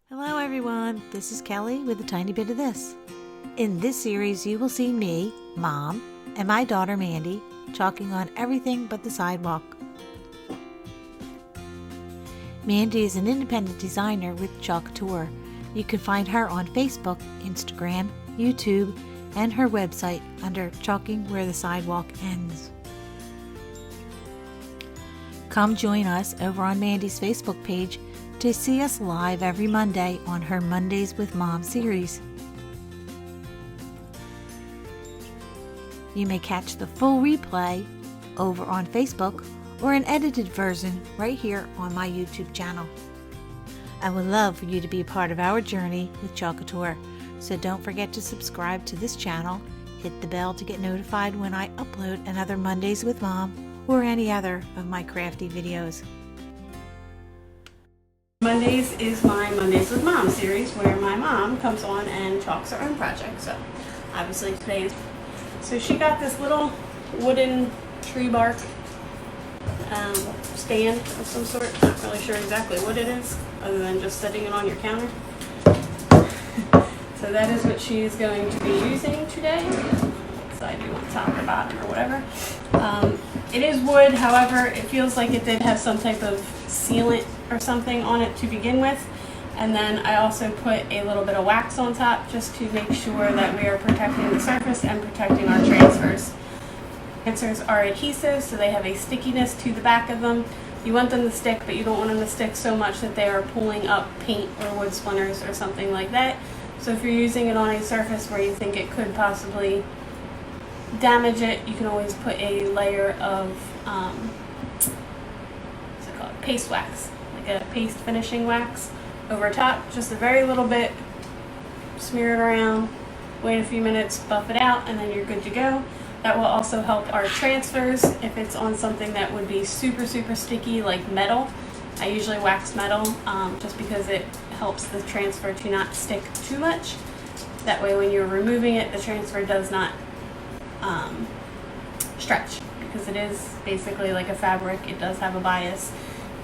Hello everyone, this is Kelly with a tiny bit of this. In this series you will see me, Mom, and my daughter Mandy chalking on everything but the sidewalk. Mandy is an independent designer with Chalk Tour. You can find her on Facebook, Instagram, YouTube, and her website under Chalking Where The Sidewalk Ends. Come join us over on Mandy's Facebook page to see us live every Monday on her Mondays with Mom series. You may catch the full replay over on Facebook or an edited version right here on my YouTube channel. I would love for you to be a part of our journey with Chalk Tour, so don't forget to subscribe to this channel, hit the bell to get notified when I upload another Mondays with Mom or any other of my crafty videos. Mondays is my Mondays with Mom series where my mom comes on and chalks her own project. So obviously today is, so she got this little wooden tree bark stand of some sort. Not really sure exactly what it is other than just setting it on your counter. So that is what she is going to be using today. So I do want top or bottom or whatever. It is wood, however, it feels like it did have some type of sealant or something on it to begin with. And then I also put a little bit of wax on top just to make sure that we are protecting the surface and protecting our transfers. Transfers are adhesive, so they have a stickiness to the back of them. You want them to stick, but you don't want them to stick so much that they are pulling up paint or wood splinters or something like that. So if you're using it on a surface where you think it could possibly damage it, you can always put a layer of what's it called? Paste wax, like a paste finishing wax over top, just a very little bit, smear it around, wait a few minutes, buff it out, and then you're good to go. That will also help our transfers if it's on something that would be super sticky like metal. I usually wax metal just because it helps the transfer to not stick too much. That way when you're removing it, the transfer does not stretch, because it is basically like a fabric. It does have a bias.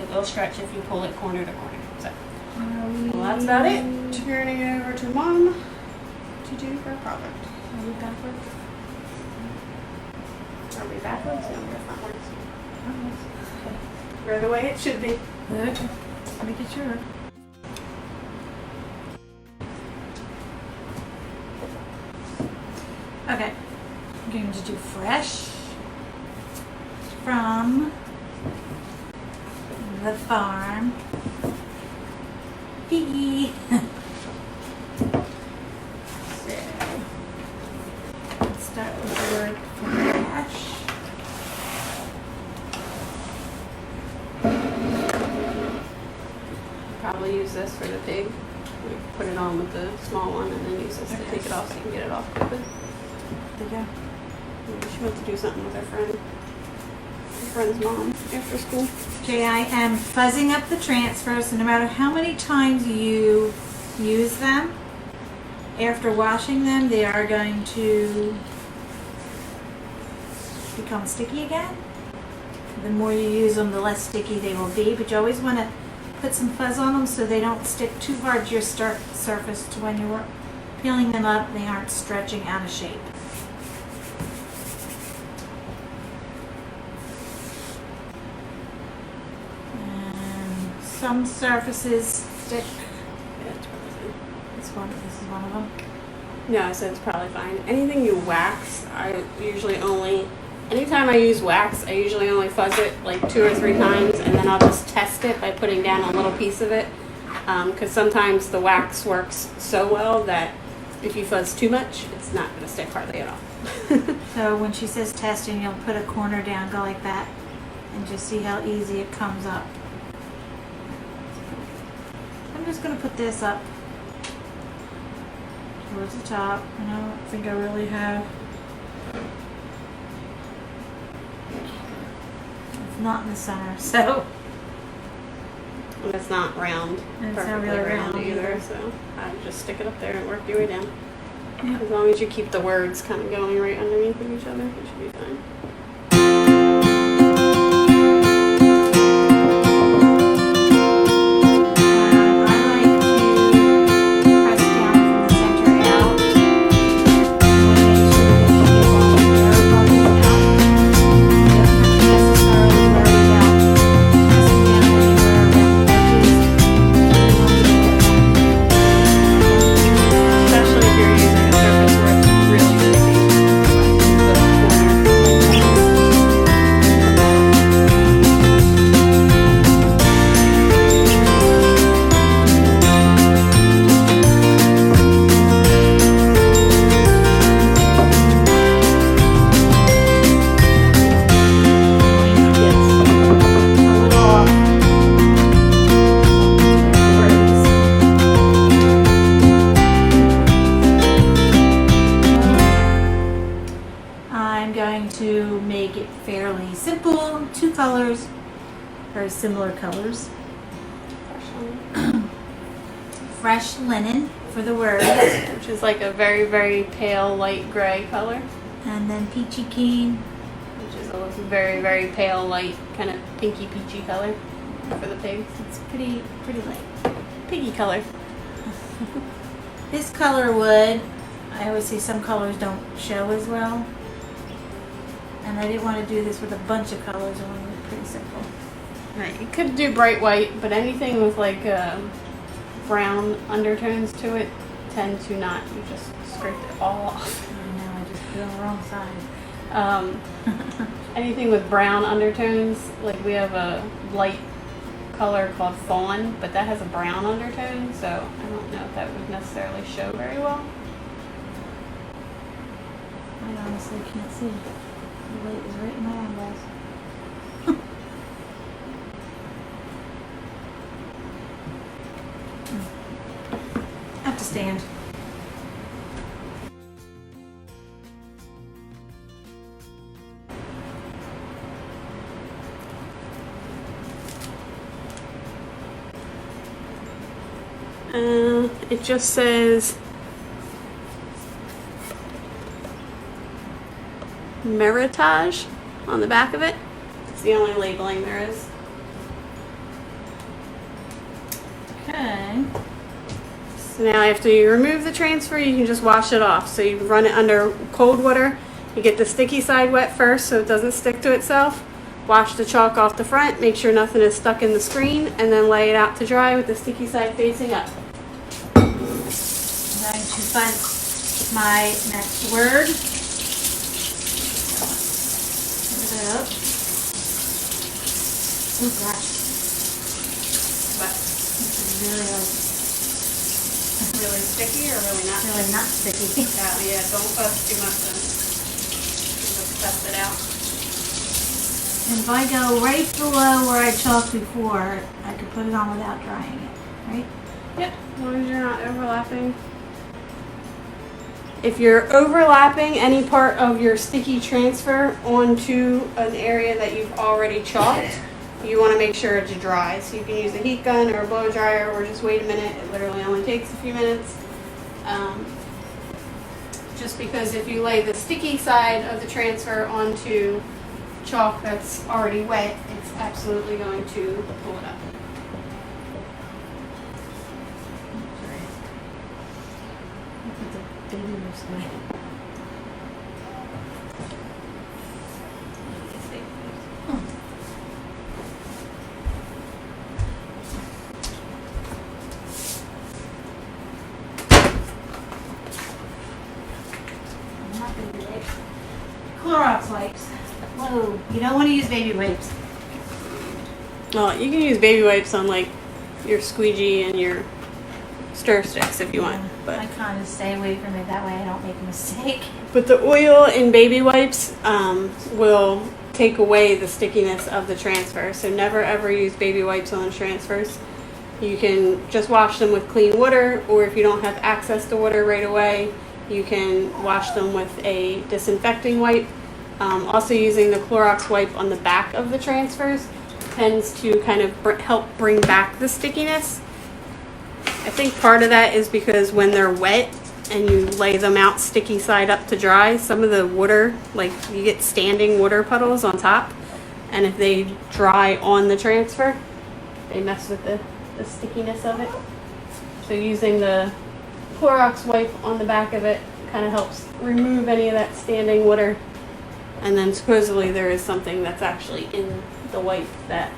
It will stretch if you pull it corner to corner. So well, that's about it. Turning it over to Mom to do her project. Are we backwards? Are we backwards? No, we're frontwards. Okay. We're the way it should be. Okay, let me get sure. Okay, I'm going to do fresh from the farm. Piggy. So, let's start with the word fresh. Probably use this for the pig. We put it on with the small one and then use this to take it off so you can get it off quickly. There you go. She went to do something with her friend's mom after school. Okay, I am fuzzing up the transfers, so no matter how many times you use them, after washing them, they are going to become sticky again. The more you use them, the less sticky they will be, but you always want to put some fuzz on them so they don't stick too hard to your surface, to when you're peeling them up, they aren't stretching out of shape. Some surfaces stick. Yeah, it's probably fine. This is one of them. No, I said it's probably fine. Anything you wax, I usually only, anytime I use wax, I usually only fuzz it like 2 or 3 times, and then I'll just test it by putting down a little piece of it. Because sometimes the wax works so well that if you fuzz too much, it's not going to stick hardly at all. So when she says testing, you'll put a corner down, go like that, and just see how easy it comes up. I'm just going to put this up towards the top, and I don't think I really have. It's not in the center, so. And it's not round. And it's not perfectly really round round either, either. so I would just stick it up there and work your way down. Yeah. As long as you keep the words kind of going right underneath of each other, it should be fine. I like to with similar colors. Fresh linen for the words. Which is like a very, very pale light gray color. And then peachy keen. Which is a very, very pale light kind of pinky peachy color for the pigs. It's pretty light. Piggy color. This color wood, I always say some colors don't show as well. And I didn't want to do this with a bunch of colors. I wanted it pretty simple. Right, you could do bright white, but anything with like brown undertones to it tend to not. You just scrape it all off. I know, I just put it on the wrong side. Anything with brown undertones, like we have a light color called fawn, but that has a brown undertone, so I don't know if that would necessarily show very well. I honestly can't see. The light is right in my eyeglass. I have to stand. It just says Meritage on the back of it. It's the only labeling there is. Okay. So now after you remove the transfer, you can just wash it off. So you run it under cold water. You get the sticky side wet first so it doesn't stick to itself. Wash the chalk off the front, make sure nothing is stuck in the screen, and then lay it out to dry with the sticky side facing up. I'm going to find my next word. Put it up. Oh gosh. But This is really sticky or really not? really not sticky. Yeah, don't fuss too much then. Just test it out. And if I go right below where I chalked before, I could put it on without drying it, right? Yep, as long as you're not overlapping. If you're overlapping any part of your sticky transfer onto an area that you've already chalked, you want to make sure it's dry. So you can use a heat gun or a blow dryer or just wait a minute. It literally only takes a few minutes. Just because if you lay the sticky side of the transfer onto chalk that's already wet, it's absolutely going to pull it up. Clorox wipes. Whoa, you don't want to use baby wipes. Well, you can use baby wipes on like your squeegee and your stir sticks if you want, I kind of stay away from it, that way I don't make a mistake. but the oil in baby wipes will take away the stickiness of the transfer. So never ever use baby wipes on transfers. You can just wash them with clean water, or if you don't have access to water right away, you can wash them with a disinfecting wipe. Also using the Clorox wipe on the back of the transfers tends to kind of help bring back the stickiness. I think part of that is because when they're wet and you lay them out sticky side up to dry, some of the water, like you get standing water puddles on top, and if they dry on the transfer, they mess with the stickiness of it. So using the Clorox wipe on the back of it kind of helps remove any of that standing water. And then supposedly there is something that's actually in the wipe that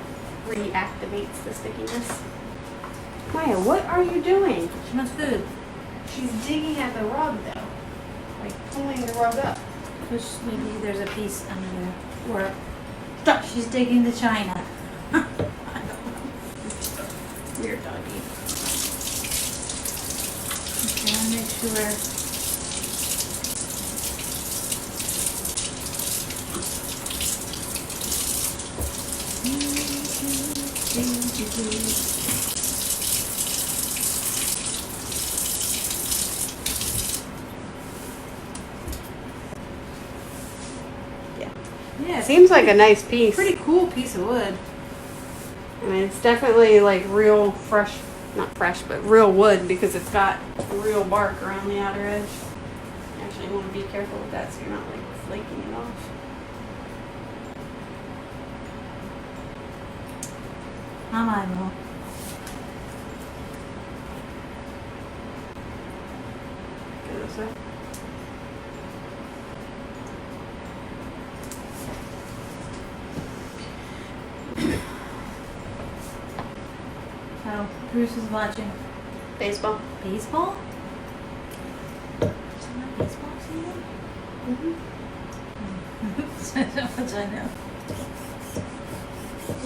reactivates the stickiness. Maya, what are you doing? She wants food. She's digging at the rug though. Like pulling the rug up. Push, maybe there's a piece under there. Or stop, she's digging the china. I don't know. Weird doggy. Okay, I'll make sure. Yeah, Seems like a nice piece. pretty cool piece of wood. I mean, it's definitely like real fresh, not fresh, but real wood because it's got real bark around the outer edge. Actually, you want to be careful with that so you're not like flaking it off. I'm eyeball. Go this way. Oh, Bruce is watching Baseball. baseball. Is it baseball season? Mm-hmm. Which I know.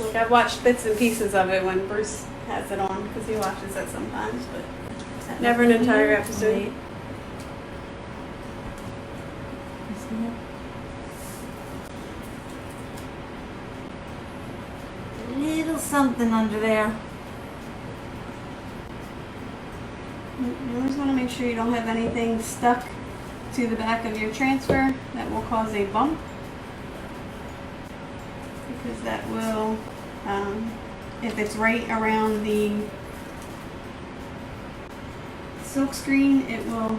Look, I've watched bits and pieces of it when Bruce has it on because he watches it sometimes, but never an entire episode. Wait. You see it? Little something under there. You always want to make sure you don't have anything stuck to the back of your transfer that will cause a bump, because that will, if it's right around the silk screen, it will,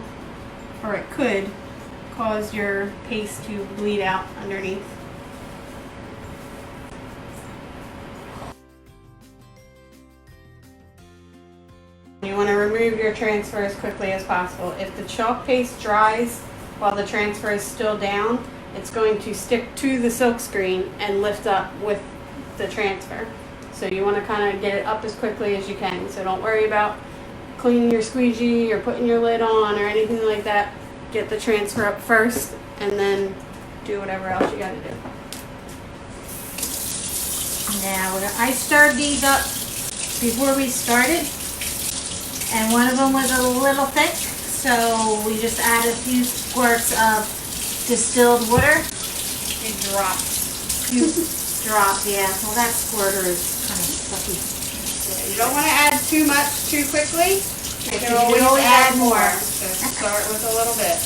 or it could, cause your paste to bleed out underneath. You want to remove your transfer as quickly as possible. If the chalk paste dries while the transfer is still down, it's going to stick to the silk screen and lift up with the transfer. So you want to kind of get it up as quickly as you can. So don't worry about cleaning your squeegee or putting your lid on or anything like that. Get the transfer up first and then do whatever else you got to do. Now, I stirred these up before we started, and one of them was a little thick, so we just added a few squirts of distilled water. It drops. You drop, yeah. Well, that squirter is kind of sucky. Yeah, you don't want to add too much too quickly. You can You always always add add more. more. So start with a little bit.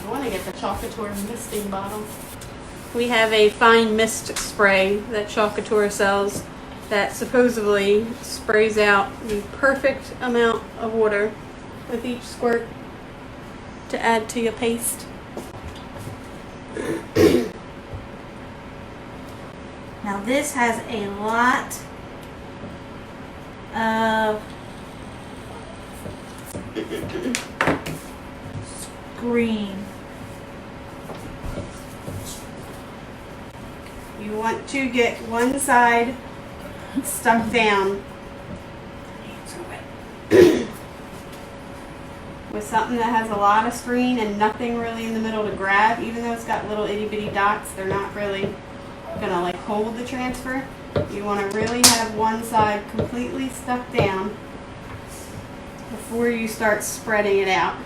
I want to get the Chocateur misting bottle. We have a fine mist spray that Chocateur sells that supposedly sprays out the perfect amount of water with each squirt to add to your paste. Now, this has a lot of green. You want to get one side stuck down with something that has a lot of screen and nothing really in the middle to grab. Even though it's got little itty bitty dots, they're not really gonna like hold the transfer. You want to really have one side completely stuck down before you start spreading it out,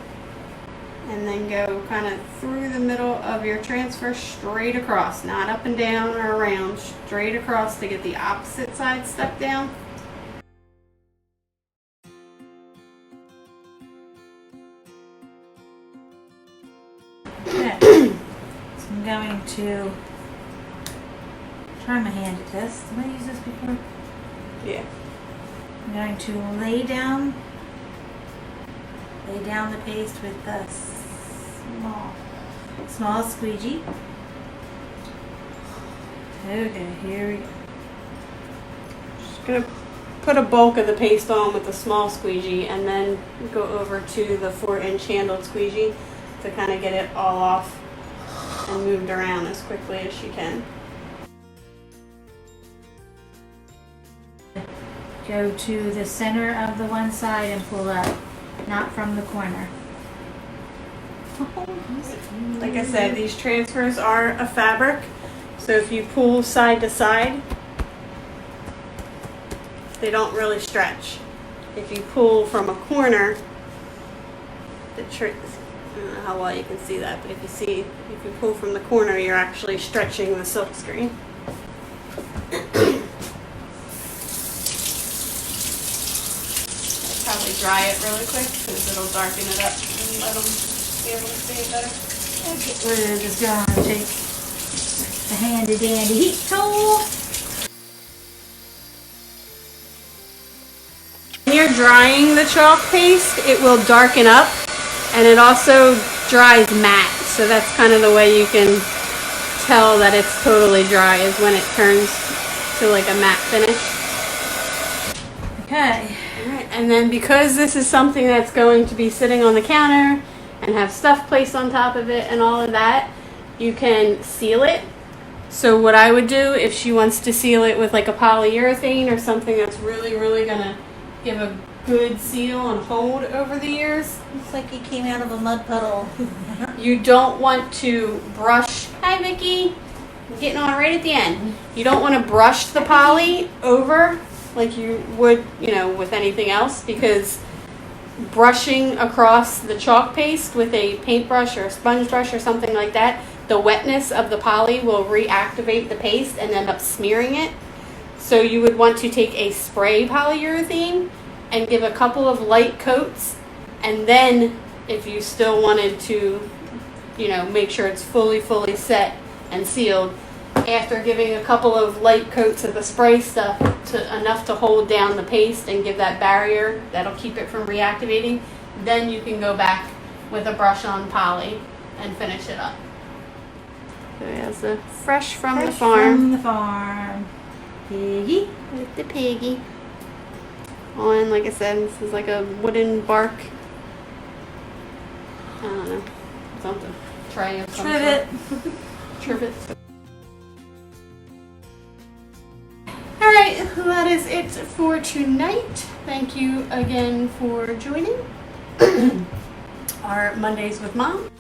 and then go kind of through the middle of your transfer straight across, not up and down or around, straight across to get the opposite side stuck down. Okay. So I'm going to try my hand at this. Did I use this before? Yeah. I'm going to lay down the paste with the small squeegee. Okay, here we go. Just gonna put a bulk of the paste on with the small squeegee and then go over to the 4-inch handled squeegee to kind of get it all off and moved around as quickly as you can. Go to the center of the one side and pull up, not from the corner. Like I said, these transfers are a fabric, so if you pull side to side, they don't really stretch. If you pull from a corner, I don't know how well you can see that, but if you pull from the corner, you're actually stretching the silk screen. Probably dry it really quick because it'll darken it up and let them be able to see it better. I'll get rid of this guy and take the handy dandy heat tool. When you're drying the chalk paste, it will darken up, and it also dries matte. So that's kind of the way you can tell that it's totally dry, is when it turns to like a matte finish. Okay. Alright, and then because this is something that's going to be sitting on the counter and have stuff placed on top of it and all of that, you can seal it. So what I would do, if she wants to seal it with like a polyurethane or something that's really, really gonna give a good seal and hold over the years, Looks like he came out of a mud puddle. you don't want to brush. Hi, Vicky. I'm getting on right at the end. You don't want to brush the poly over like you would, with anything else, because brushing across the chalk paste with a paintbrush or a sponge brush or something like that, the wetness of the poly will reactivate the paste and end up smearing it. So you would want to take a spray polyurethane and give a couple of light coats, and then if you still wanted to, make sure it's fully set and sealed, after giving a couple of light coats of the spray stuff enough to hold down the paste and give that barrier that'll keep it from reactivating, then you can go back with a brush on poly and finish it up. So that's the fresh from the farm. From the farm. Piggy. With the piggy. On, like I said, this is like a wooden bark. I don't know. Something. Tray of some Trivet. sort. Trivet. Alright, that is it for tonight. Thank you again for joining our Mondays with Mom.